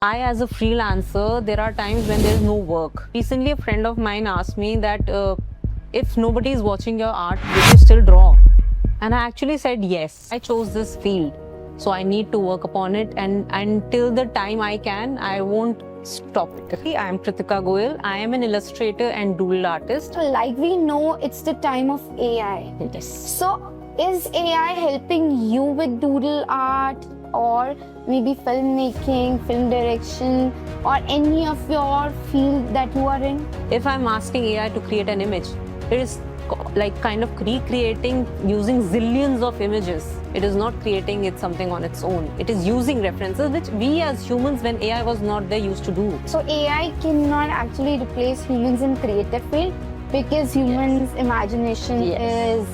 I, as a freelancer, there are times when there is no work. Recently, a friend of mine asked me that if nobody is watching your art, will you still draw? And I actually said yes. I chose this field, so I need to work upon it, and until the time I can, I won't stop it. I am Kritika Goyal. I am an illustrator and doodle artist. Like we know, it's the time of AI. Yes. So, is AI helping you with doodle art or maybe filmmaking, film direction, or any of your field that you are in? If I'm asking AI to create an image, it is like kind of recreating using zillions of images. It is not creating it something on its own. It is using references which we as humans, when AI was not there, used to do. So AI cannot actually replace humans in creative field because humans' imagination is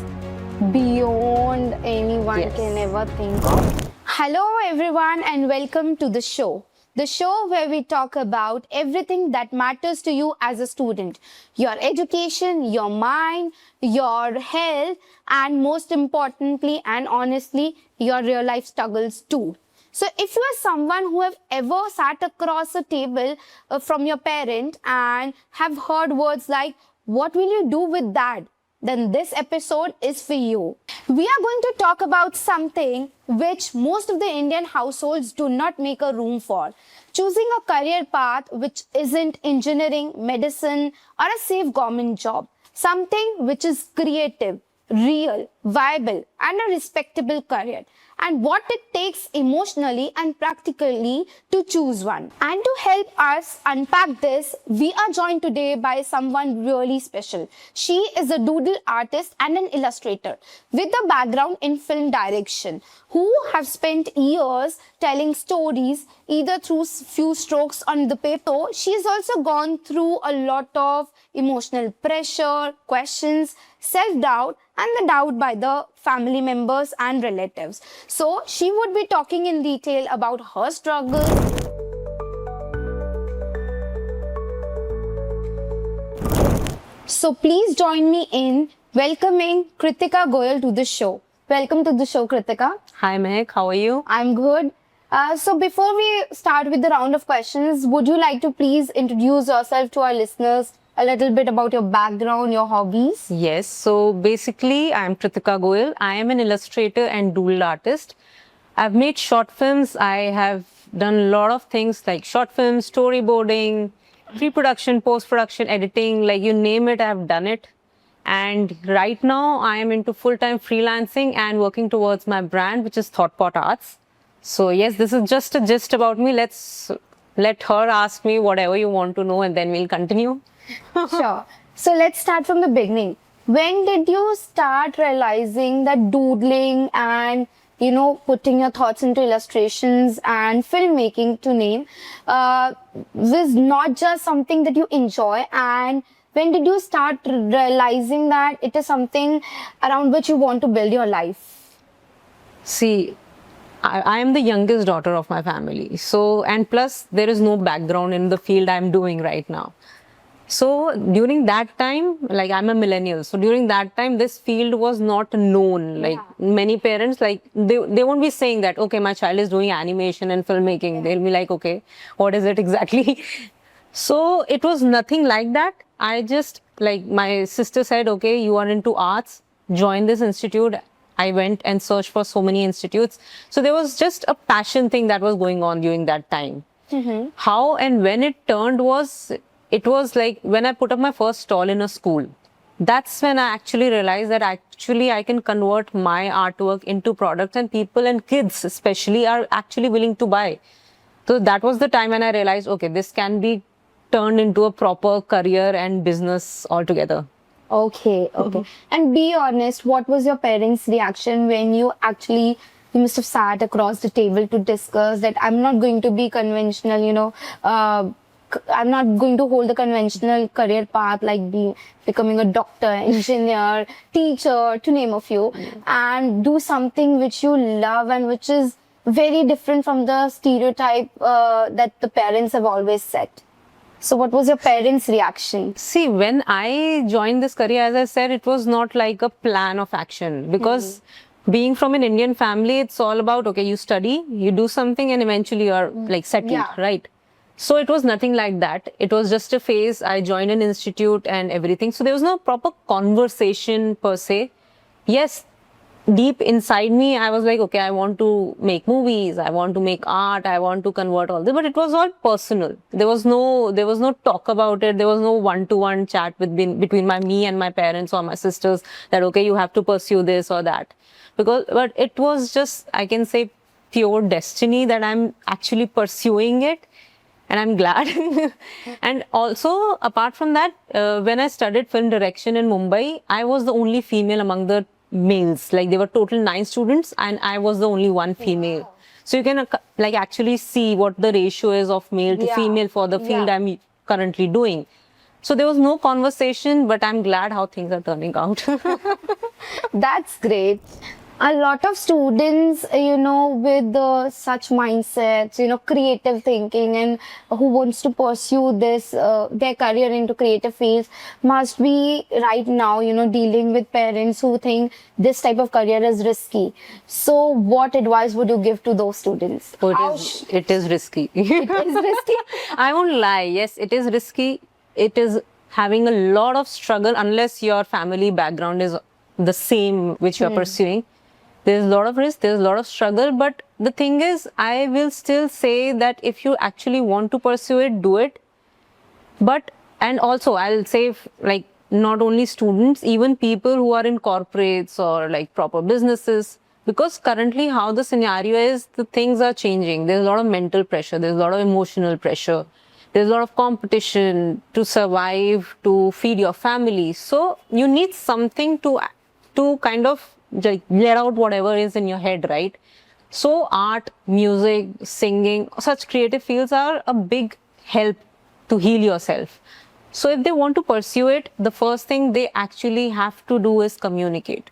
beyond anyone can ever think of. Hello everyone and welcome to the show. The show where we talk about everything that matters to you as a student. Your education, your mind, your health, and most importantly and honestly, your real life struggles too. So if you are someone who have ever sat across a table from your parent and have heard words like, "What will you do with that?" then this episode is for you. We are going to talk about something which most of the Indian households do not make a room for. Choosing a career path which isn't engineering, medicine, or a safe government job. Something which is creative, real, viable, and a respectable career. And what it takes emotionally and practically to choose one. And to help us unpack this, we are joined today by someone really special. She is a doodle artist and an illustrator with a background in film direction who have spent years telling stories either through few strokes on the paper. She has also gone through a lot of emotional pressure, questions, self-doubt, and the doubt by the family members and relatives. So she would be talking in detail about her struggles. So please join me in welcoming Kritika Goyal to the show. Welcome to the show, Kritika. Hi Mehak, how are you? I'm good. So before we start with the round of questions, would you like to please introduce yourself to our listeners, a little bit about your background, your hobbies? Yes, so basically I'm Kritika Goyal. I am an illustrator and doodle artist. I've made short films. I have done a lot of things like short films, storyboarding, pre-production, post-production, editing, like you name it, I've done it. And right now I am into full-time freelancing and working towards my brand, which is Thoughtpot Arts. So yes, this is just a gist about me. Let's let her ask me whatever you want to know and then we'll continue. Sure. So let's start from the beginning. When did you start realizing that doodling and, putting your thoughts into illustrations and filmmaking, to name, was not just something that you enjoy? And when did you start realizing that it is something around which you want to build your life? See, I am the youngest daughter of my family. So, and plus there is no background in the field I'm doing right now. So during that time, like I'm a millennial. So during that time, this field was not known. Like many parents, like they won't be saying that, okay, my child is doing animation and filmmaking. They'll be like, okay, what is it exactly? So it was nothing like that. I just, like my sister said, okay, you are into arts, join this institute. I went and searched for so many institutes. So there was just a passion thing that was going on during that time. How and when it turned was, it was like when I put up my first stall in a school. That's when I actually realized that actually I can convert my artwork into products and people and kids especially are actually willing to buy. So that was the time when I realized, okay, this can be turned into a proper career and business altogether. Okay. And be honest, what was your parents' reaction when you must have sat across the table to discuss that I'm not going to be conventional, I'm not going to hold the conventional career path like becoming a doctor, engineer, teacher, to name a few, and do something which you love and which is very different from the stereotype that the parents have always set. So what was your parents' reaction? See, when I joined this career, as I said, it was not like a plan of action because being from an Indian family, it's all about, okay, you study, you do something and eventually you're like settled, right? So it was nothing like that. It was just a phase. I joined an institute and everything. So there was no proper conversation per se. Yes, deep inside me, I was like, okay, I want to make movies. I want to make art. I want to convert all this. But it was all personal. There was no talk about it. There was no one-to-one chat between me and my parents or my sisters that, okay, you have to pursue this or that. But it was just, I can say, pure destiny that I'm actually pursuing it. And I'm glad. And also, apart from that, when I studied film direction in Mumbai, I was the only female among the males. Like there were total 9 students, and I was the only one female. Wow. So you can like actually see what the ratio is of male to female for the field I'm currently doing. So there was no conversation, but I'm glad how things are turning out. That's great. A lot of students, with such mindsets, creative thinking, and who wants to pursue this, their career into creative fields, must be right now, dealing with parents who think this type of career is risky. So what advice would you give to those students? Oh, it is risky. It is risky? I won't lie. Yes, it is risky. It is having a lot of struggle unless your family background is the same which you are pursuing. There's a lot of risk, there's a lot of struggle, but the thing is, I will still say that if you actually want to pursue it, do it. And also I'll say, like, not only students, even people who are in corporates or like proper businesses, because currently how the scenario is, the things are changing. There's a lot of mental pressure, there's a lot of emotional pressure, there's a lot of competition to survive, to feed your family. So you need something to kind of let out whatever is in your head, right? So art, music, singing, such creative fields are a big help to heal yourself. So if they want to pursue it, the first thing they actually have to do is communicate.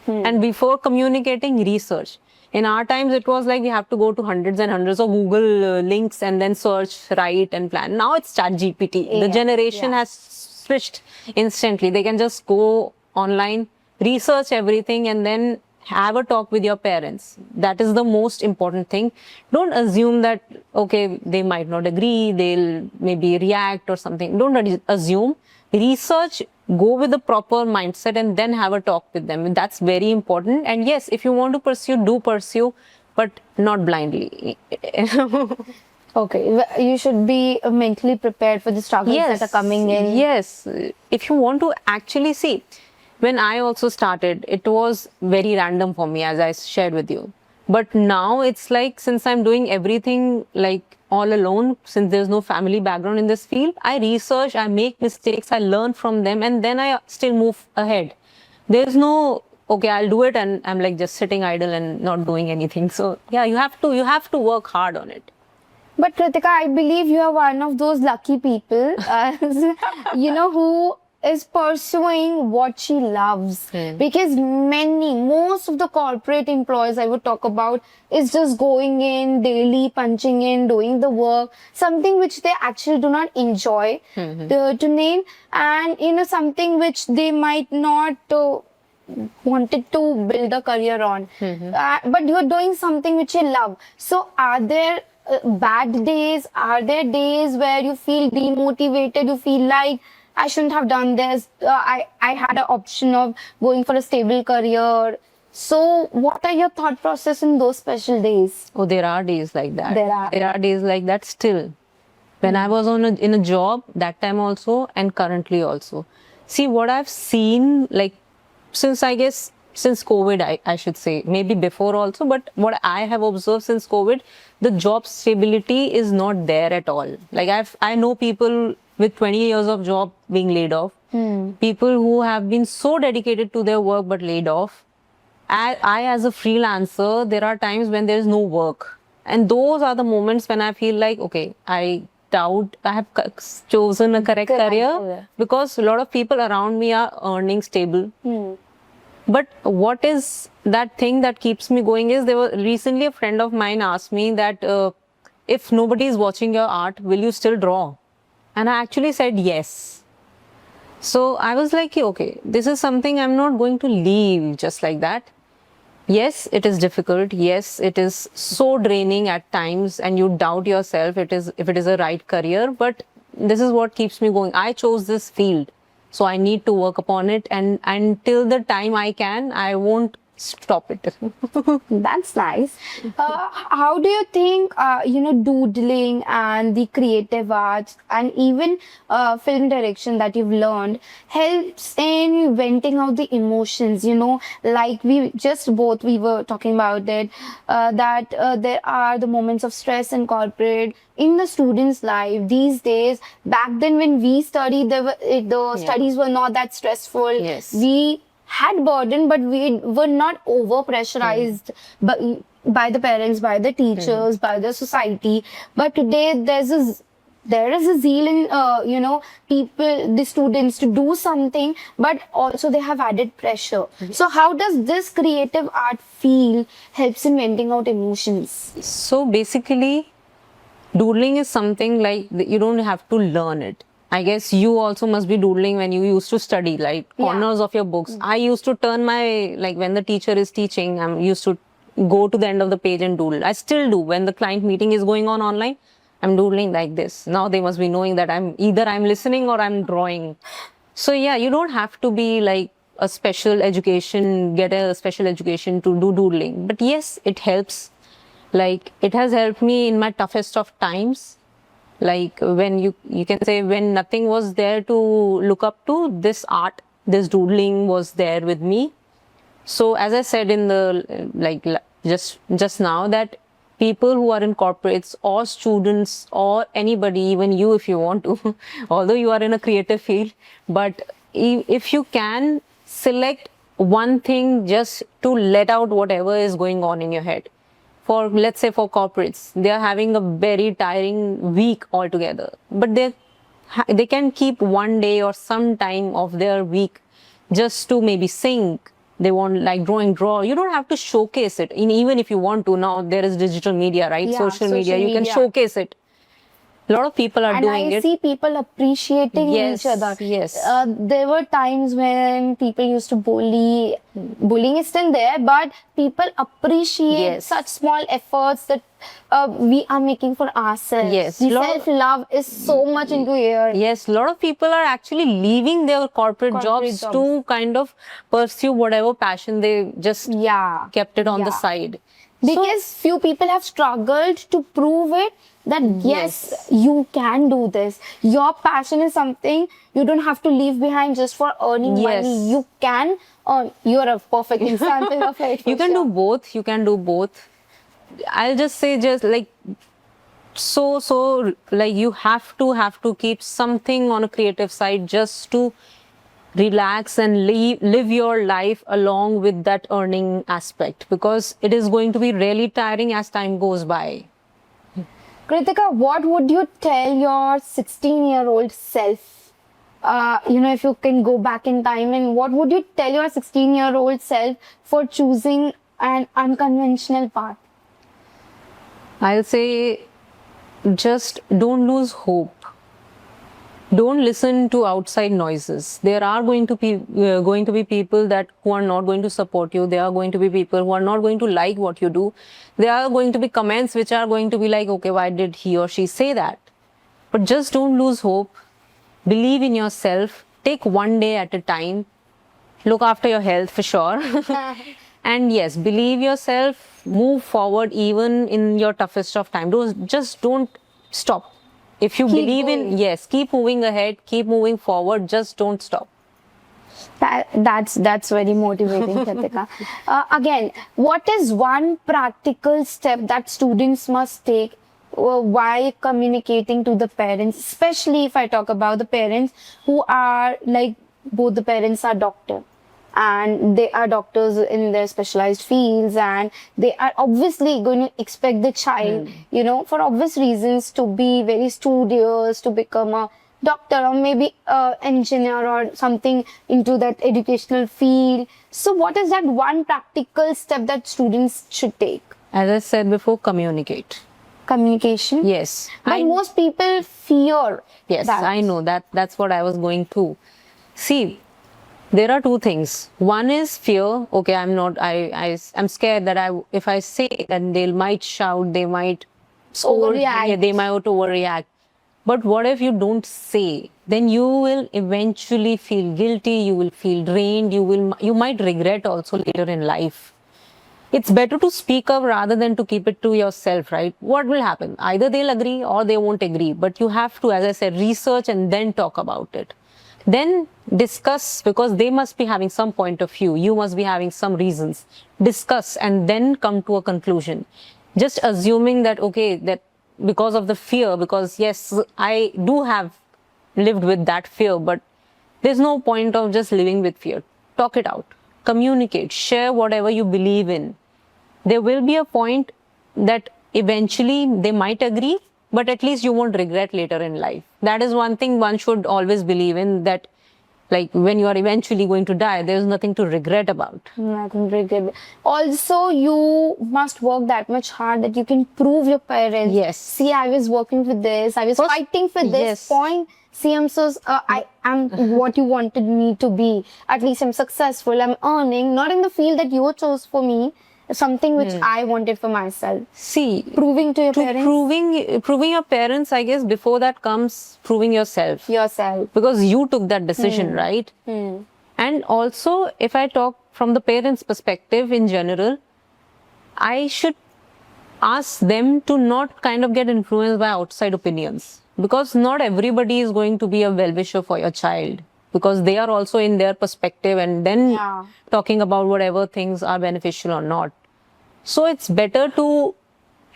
And before communicating, research. In our times, it was like we have to go to hundreds and hundreds of Google links and then search, write and plan. Now it's ChatGPT. The generation has switched instantly. They can just go online, research everything, and then have a talk with your parents. That is the most important thing. Don't assume that, okay, they might not agree, they'll maybe react or something. Don't assume. Research, go with the proper mindset, and then have a talk with them. That's very important. And yes, if you want to pursue, do pursue, but not blindly. Okay, you should be mentally prepared for the struggles that are coming in. Yes, if you want to actually see, when I also started, it was very random for me, as I shared with you. But now it's like, since I'm doing everything like all alone, since there's no family background in this field, I research, I make mistakes, I learn from them, and then I still move ahead. There's no, okay, I'll do it, and I'm like just sitting idle and not doing anything. So yeah, you have to work hard on it. But Kritika, I believe you are one of those lucky people, who is pursuing what she loves. Because most of the corporate employees I would talk about is just going in daily, punching in, doing the work, something which they actually do not enjoy to name, and something which they might not wanted to build a career on. But you're doing something which you love. So are there bad days? Are there days where you feel demotivated, you feel like I shouldn't have done this, I had an option of going for a stable career? So what are your thought process in those special days? Oh, there are days like that. There are days like that still. When I was in a job, that time also, and currently also. See, what I've seen, like, since COVID, I should say, maybe before also, but what I have observed since COVID, the job stability is not there at all. Like I know people with 20 years of job being laid off, people who have been so dedicated to their work but laid off. I as a freelancer, there are times when there is no work. And those are the moments when I feel like, okay, I doubt I have chosen a correct career, because a lot of people around me are earning stable. But what is that thing that keeps me going is, recently a friend of mine asked me that if nobody is watching your art, will you still draw? And I actually said yes. So I was like, okay, this is something I'm not going to leave just like that. Yes, it is difficult. Yes, it is so draining at times, and you doubt yourself. It is if it is a right career, but this is what keeps me going. I chose this field, so I need to work upon it, and until the time I can, I won't stop it. That's nice. How do you think, doodling and the creative arts and even film direction that you've learned helps in venting out the emotions? Like we were talking about it, that there are the moments of stress in corporate, in the student's life these days. Back then when we studied, the studies were not that stressful. Yes. We had burden, but we were not over pressurized by the parents, by the teachers, by the society. But today there is a zeal in people, the students, to do something, but also they have added pressure. So how does this creative art feel helps in venting out emotions? So basically, doodling is something like you don't have to learn it. I guess you also must be doodling when you used to study, like corners of your books. I used to turn when the teacher is teaching, I'm used to go to the end of the page and doodle. I still do. When the client meeting is going on online, I'm doodling like this. Now they must be knowing that I'm listening or I'm drawing. So yeah, you don't have to be like a special education, get a special education to do doodling. But yes, it helps. Like it has helped me in my toughest of times. Like when you can say when nothing was there to look up to, this art, this doodling was there with me. So as I said in the just now, that people who are in corporates or students or anybody, even you if you want to, although you are in a creative field, but if you can select one thing just to let out whatever is going on in your head. For let's say for corporates, they are having a very tiring week altogether, but they can keep one day or some time of their week just to maybe sing. They want like draw. You don't have to showcase it. Even if you want to, now there is digital media, right? Yeah, social media, you can showcase it. A lot of people are doing it. And I see people appreciating each other. Yes. There were times when people used to bully. Bullying is still there, but people appreciate such small efforts that we are making for ourselves. Yes. The self-love is so much into here. Yes, a lot of people are actually leaving their corporate jobs to kind of pursue whatever passion they just kept it on the side. Because few people have struggled to prove it that yes, you can do this. Your passion is something you don't have to leave behind just for earning money. You can earn. You're a perfect example of it. You can do both. You can do both. I'll just say just like so like you have to keep something on a creative side just to relax and live your life along with that earning aspect, because it is going to be really tiring as time goes by. Kritika, what would you tell your 16-year-old self? If you can go back in time, and what would you tell your 16-year-old self for choosing an unconventional path? I'll say just don't lose hope. Don't listen to outside noises. There are going to be people who are not going to support you. There are going to be people who are not going to like what you do. There are going to be comments which are going to be like, okay, why did he or she say that? But just don't lose hope. Believe in yourself. Take one day at a time. Look after your health for sure. And yes, believe yourself. Move forward even in your toughest of time. Don't stop. If you believe in, keep moving ahead, keep moving forward, just don't stop. That's very motivating, Kritika. Again, what is one practical step that students must take while communicating to the parents, especially if I talk about the parents who are like, both the parents are doctors and they are doctors in their specialized fields, and they are obviously going to expect the child, for obvious reasons, to be very studious, to become a doctor or maybe engineer or something into that educational field. So what is that one practical step that students should take? As I said before, communicate. Communication? Yes. But most people fear that. I know. That's what I was going to. See, There are two things. One is fear. Okay, I'm scared that if I say, then they might shout, they might Overreact. they might overreact. But what if you don't say? Then you will eventually feel guilty. You will feel drained. You might regret also later in life. It's better to speak up rather than to keep it to yourself, right? What will happen? Either they'll agree or they won't agree. But you have to, as I said, research and then talk about it. Then discuss, because they must be having some point of view. You must be having some reasons. Discuss and then come to a conclusion. Just assuming that, okay, that because of the fear, because yes, I do have lived with that fear, but there's no point of just living with fear. Talk it out, communicate, share whatever you believe in. There will be a point that eventually they might agree, but at least you won't regret later in life. That is one thing one should always believe in, that like when you are eventually going to die, there's nothing to regret about. Nothing to regret. Also, you must work that much hard that you can prove your parents. Yes. See, I was working for this. I was fighting for this yes. point. See, I am what you wanted me to be. At least I'm successful. I'm earning, not in the field that you chose for me, something which I wanted for myself. See, Proving to your parents. Proving your parents, I guess before that comes proving yourself. Yourself. Because you took that decision, right? And also, if I talk from the parents' perspective in general, I should ask them to not kind of get influenced by outside opinions. Because not everybody is going to be a well-wisher for your child. Because they are also in their perspective and then talking about whatever things are beneficial or not. So it's better to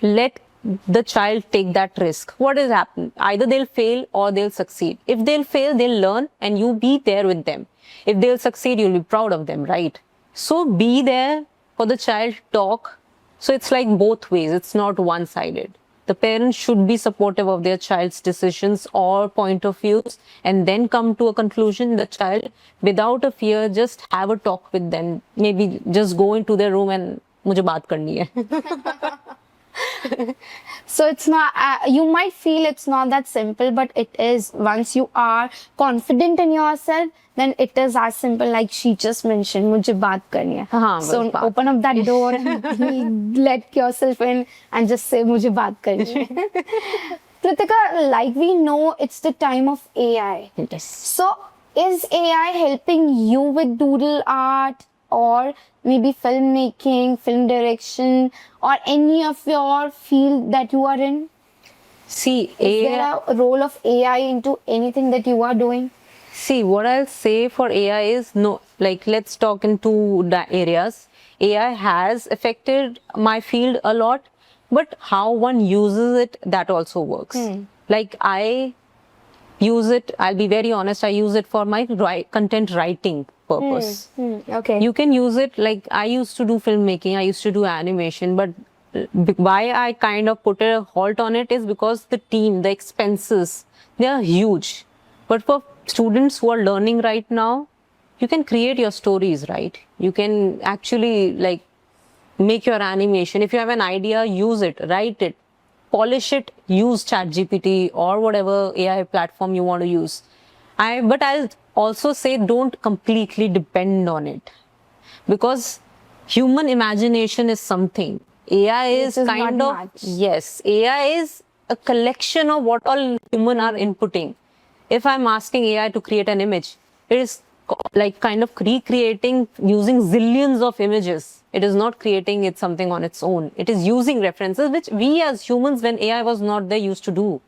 let the child take that risk. What is happening? Either they'll fail or they'll succeed. If they'll fail, they'll learn and you be there with them. If they'll succeed, you'll be proud of them, right? So be there for the child, talk. So it's like both ways. It's not one-sided. The parents should be supportive of their child's decisions or point of views and then come to a conclusion. The child, without a fear, just have a talk with them. Maybe just go into their room and मुझे बात करनी है. So it's not, you might feel it's not that simple, but it is. Once you are confident in yourself, then it is as simple like she just mentioned, मुझे बात करनी है. So open up that door and let yourself in and just say मुझे बात करनी है. Kritika, like we know, it's the time of AI. Yes. So is AI helping you with doodle art or maybe filmmaking, film direction, or any of your field that you are in? See, Is there a role of AI into anything that you are doing? See, what I'll say for AI is no, like let's talk in two areas. AI has affected my field a lot, but how one uses it, that also works. Like I use it, I'll be very honest, I use it for my content writing purpose. Okay. You can use it, like I used to do filmmaking, I used to do animation, but why I kind of put a halt on it is because the team, the expenses, they are huge. But for students who are learning right now, you can create your stories, right? You can actually like make your animation. If you have an idea, use it, write it, polish it, use ChatGPT or whatever AI platform you want to use. But I'll also say don't completely depend on it, because human imagination is something. AI is kind of, yes, AI is a collection of what all human are inputting. If I'm asking AI to create an image, it is like kind of recreating using zillions of images. It is not creating it something on its own. It is using references which we as humans, when AI was not there, used to do.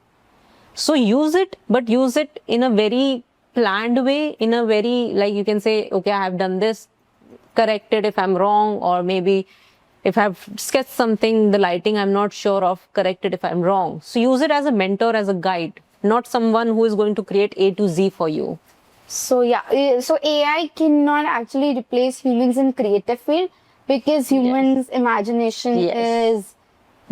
So use it, but use it in a very planned way, in a very, like you can say, okay, I have done this, correct it if I'm wrong, or maybe if I've sketched something, the lighting I'm not sure of, correct it if I'm wrong. So use it as a mentor, as a guide, not someone who is going to create A to Z for you. So yeah, so AI cannot actually replace humans in creative field, because humans' imagination is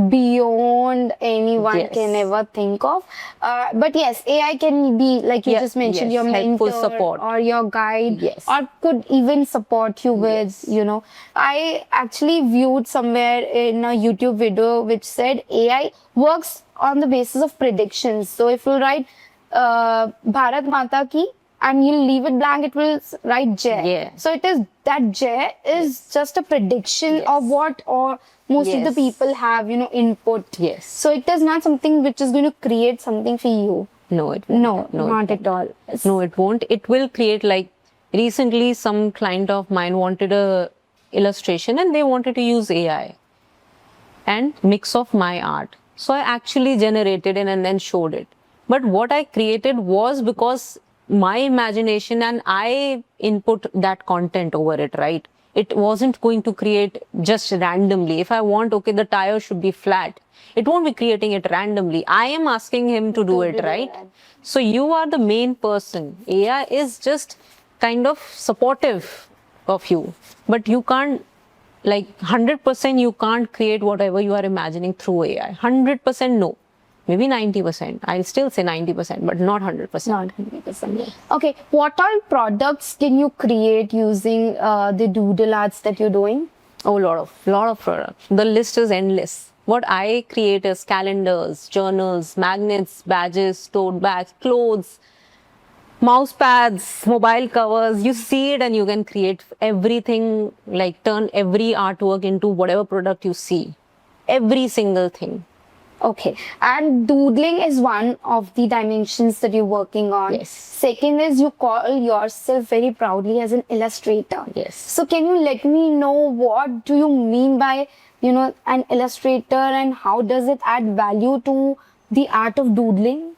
beyond anyone can ever think of. But yes, AI can be, like you just mentioned, your mentor support, or your guide, or could even support you with, you know. I actually viewed somewhere in a YouTube video which said AI works on the basis of predictions. So if you write Bharat Mata Ki, and you leave it blank, it will write J. Yeah. So it is that J is just a prediction Yes. of what or most of the Yes. people have, input. Yes. So it is not something which is going to create something for you. No, it won't. No, not it at all. won't. No, it won't. It will create, like, recently some client of mine wanted a illustration and they wanted to use AI and mix of my art. So I actually generated it and then showed it. But what I created was because my imagination, and I input that content over it, right? It wasn't going to create just randomly. If I want, okay, the tire should be flat, it won't be creating it randomly. I am asking him to do it, right? So you are the main person. AI is just kind of supportive of you, but you can't, like, 100% you can't create whatever you are imagining through AI. 100% no. Maybe 90%. I'll still say 90%, but not 100%. Not 100%. Okay, what all products can you create using the doodle arts that you're doing? Oh, lot of products. The list is endless. What I create is calendars, journals, magnets, badges, tote bags, clothes, mouse pads, mobile covers. You see it and you can create everything, like turn every artwork into whatever product you see. Every single thing. Okay, and doodling is one of the dimensions that you're working on. Yes. Second is you call yourself very proudly as an illustrator. Yes. So can you let me know what do you mean by, an illustrator, and how does it add value to the art of doodling?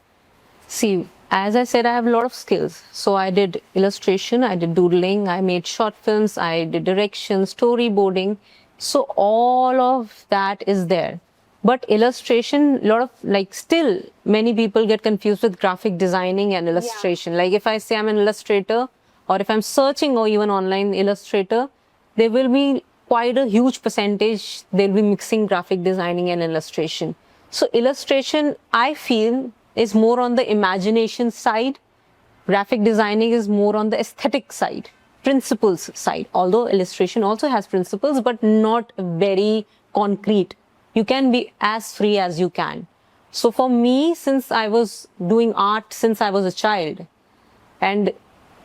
See, as I said, I have a lot of skills. So I did illustration, I did doodling, I made short films, I did direction, storyboarding. So all of that is there. But illustration, a lot of, like, still many people get confused with graphic designing and illustration. Yeah. Like if I say I'm an illustrator, or if I'm searching or even online illustrator, there will be quite a huge percentage, they'll be mixing graphic designing and illustration. So illustration, I feel, is more on the imagination side. Graphic designing is more on the aesthetic side, principles side. Although illustration also has principles, but not very concrete. You can be as free as you can. So for me, since I was doing art since I was a child and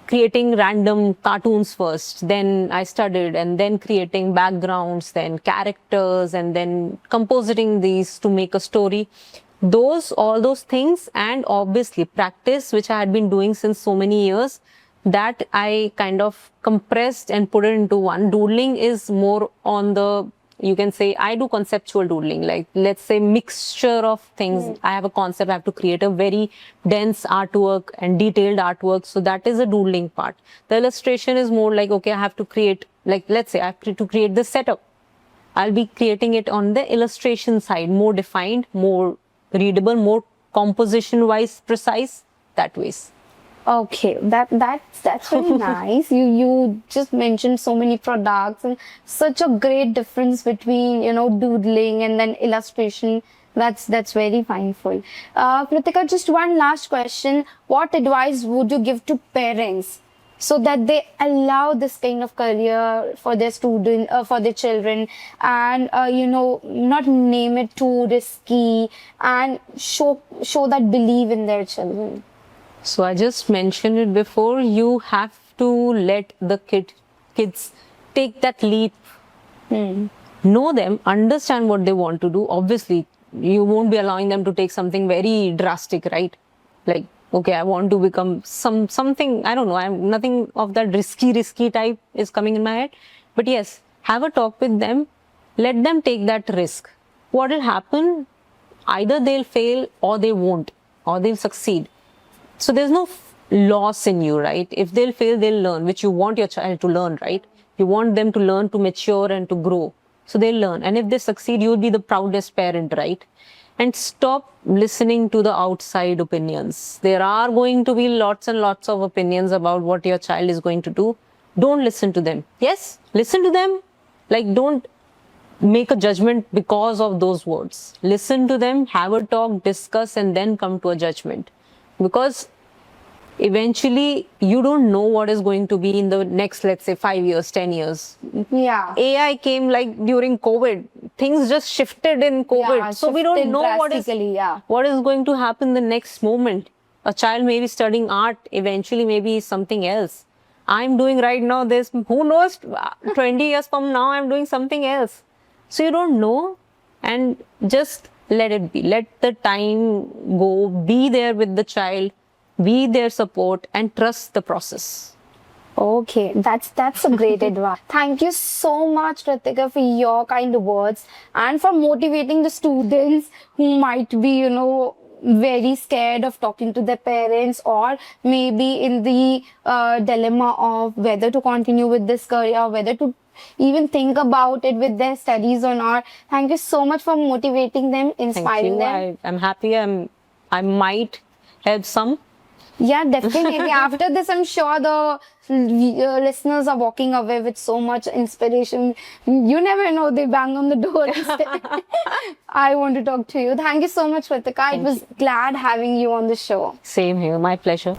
creating random cartoons first, then I studied, and then creating backgrounds, then characters, and then compositing these to make a story. All those things, and obviously practice, which I had been doing since so many years, that I kind of compressed and put it into one. Doodling is more on the, you can say, I do conceptual doodling, like, let's say, mixture of things. I have a concept, I have to create a very dense artwork and detailed artwork. So that is a doodling part. The illustration is more like, okay, I have to create, like, let's say I have to create this setup. I'll be creating it on the illustration side, more defined, more readable, more composition wise precise, that ways. Okay, that's very nice. You just mentioned so many products and such a great difference between doodling and then illustration. That's very mindful. Kritika, just one last question. What advice would you give to parents so that they allow this kind of career for their for their children, and not name it too risky, and show that belief in their children? So I just mentioned it before, you have to let the kids take that leap. Know them, understand what they want to do. Obviously, you won't be allowing them to take something very drastic, right? Like, okay, I want to become something, I don't know, nothing of that risky type is coming in my head. But yes, have a talk with them, let them take that risk. What will happen? Either they'll fail or they won't, or they'll succeed. So there's no loss in you, right? If they'll fail, they'll learn, which you want your child to learn, right? You want them to learn, to mature and to grow. So they'll learn. And if they succeed, you'll be the proudest parent, right? And stop listening to the outside opinions. There are going to be lots and lots of opinions about what your child is going to do. Don't listen to them. Yes, listen to them. Like, don't make a judgment because of those words. Listen to them, have a talk, discuss, and then come to a judgment. Because eventually you don't know what is going to be in the next, let's say, 5 years, 10 years. Yeah. AI came like during COVID. Things just shifted in COVID. Yeah, so we don't know what is going to happen the next moment. a child may be studying art, eventually maybe something else. I'm doing right now this, who knows, 20 years from now, I'm doing something else. So you don't know, and just let it be. Let the time go, be there with the child, be their support, and trust the process. Okay, that's a great advice. Thank you so much, Ritika, for your kind words and for motivating the students who might be, very scared of talking to their parents, or maybe in the dilemma of whether to continue with this career, whether to even think about it with their studies or not. Thank you so much for motivating them, inspiring them. I'm happy. I might help some. Yeah, definitely. After this, I'm sure the listeners are walking away with so much inspiration. You never know, they bang on the door and say, I want to talk to you. Thank you so much, Ritika. It was glad having you on the show. Same here. My pleasure.